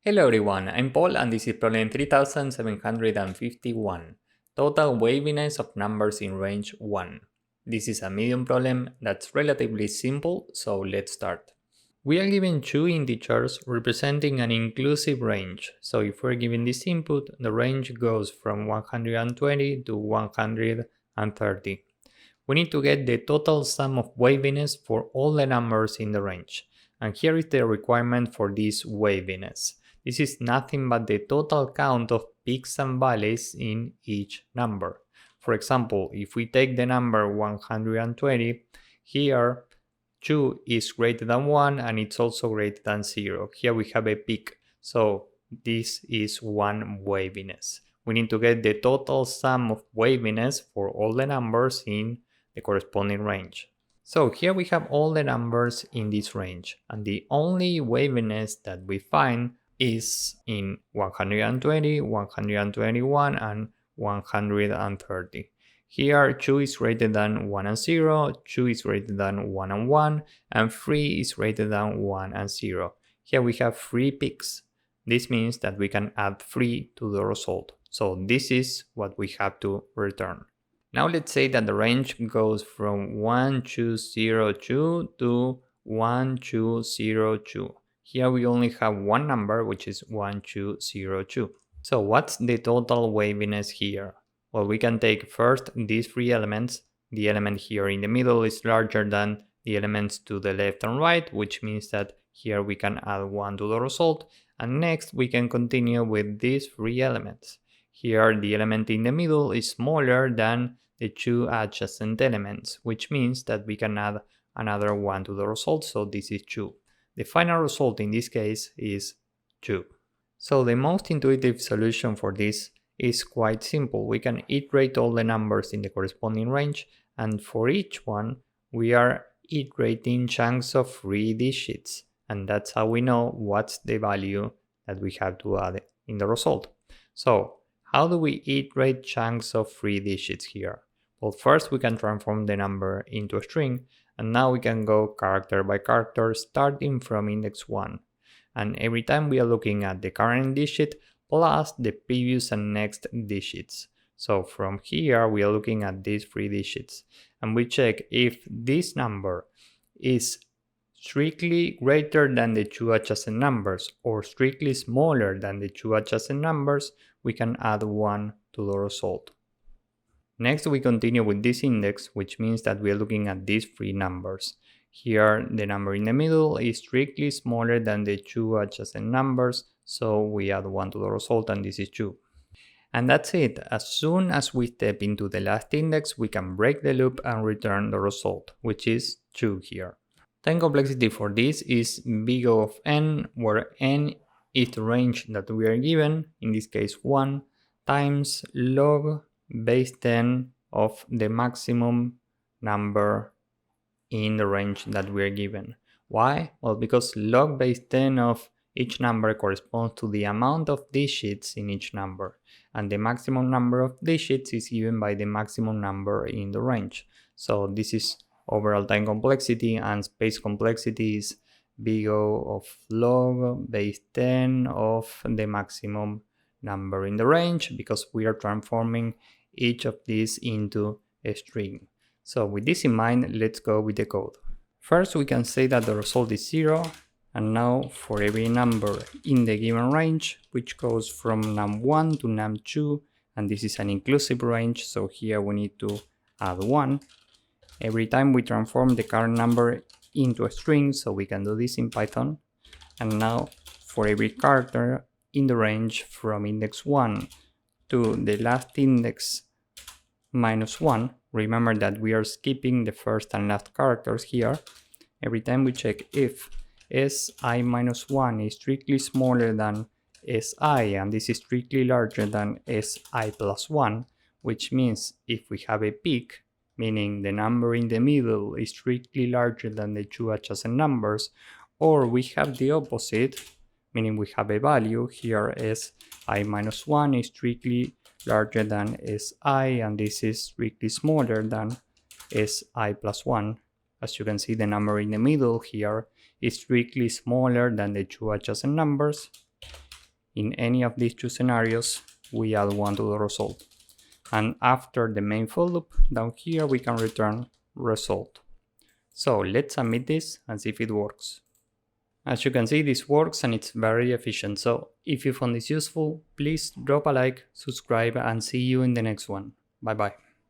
Hello everyone, I'm Paul and this is problem 3751. Total waviness of numbers in range 1. This is a medium problem that's relatively simple, so let's start. We are given two integers representing an inclusive range, so if we're given this input, the range goes from 120 to 130. We need to get the total sum of waviness for all the numbers in the range, and here is the requirement for this waviness. This is nothing but the total count of peaks and valleys in each number. For example, if we take the number 120, here 2 is greater than 1 and it's also greater than 0. Here we have a peak, so this is one waviness. We need to get the total sum of waviness for all the numbers in the corresponding range. So here we have all the numbers in this range, and the only waviness that we find is in 120, 121, and 130. Here 2 is greater than 1 and 0, 2 is greater than 1 and 1, and 3 is greater than 1 and 0. Here we have 3 peaks. This means that we can add 3 to the result. So this is what we have to return. Now let's say that the range goes from 1202 to 1202. Here we only have one number, which is 1202. So what's the total waviness here? Well, we can take first these three elements. The element here in the middle is larger than the elements to the left and right, which means that here we can add 1 to the result. And next we can continue with these three elements. Here the element in the middle is smaller than the two adjacent elements, which means that we can add another 1 to the result, so this is 2. The final result in this case is 2. So the most intuitive solution for this is quite simple. We can iterate all the numbers in the corresponding range, and for each one we are iterating chunks of 3 digits, and that's how we know what's the value that we have to add in the result. So how do we iterate chunks of 3 digits here? Well, first we can transform the number into a string, and now we can go character by character starting from index 1. And every time we are looking at the current digit plus the previous and next digits. So from here we are looking at these 3 digits, and we check if this number is strictly greater than the two adjacent numbers or strictly smaller than the two adjacent numbers, we can add 1 to the result. Next we continue with this index, which means that we are looking at these 3 numbers. Here the number in the middle is strictly smaller than the two adjacent numbers, so we add 1 to the result, and this is 2. And that's it. As soon as we step into the last index, we can break the loop and return the result, which is 2 here. Time complexity for this is big O of n, where n is the range that we are given, in this case 1, times log base 10 of the maximum number in the range that we are given. Why? Well, because log base 10 of each number corresponds to the amount of digits in each number, and the maximum number of digits is given by the maximum number in the range. So this is overall time complexity, and space complexity is big O of log base 10 of the maximum number in the range, because we are transforming each of these into a string. So with this in mind, let's go with the code. First we can say that the result is 0, and now for every number in the given range, which goes from num1 to num2, and this is an inclusive range, so here we need to add 1. Every time we transform the current number into a string, so we can do this in Python. And now for every character in the range from index 1 to the last index minus 1, remember that we are skipping the first and last characters here. Every time we check if si minus 1 is strictly smaller than si, and this is strictly larger than si plus 1, which means if we have a peak, meaning the number in the middle is strictly larger than the two adjacent numbers, or we have the opposite, meaning we have a value, here si minus 1 is strictly larger than si, and this is strictly smaller than si plus 1. As you can see, the number in the middle here is strictly smaller than the two adjacent numbers. In any of these two scenarios, we add 1 to the result. And after the main for loop, down here we can return result. So let's submit this and see if it works. As you can see, this works and it's very efficient. So if you found this useful, please drop a like, subscribe, and see you in the next one. Bye bye.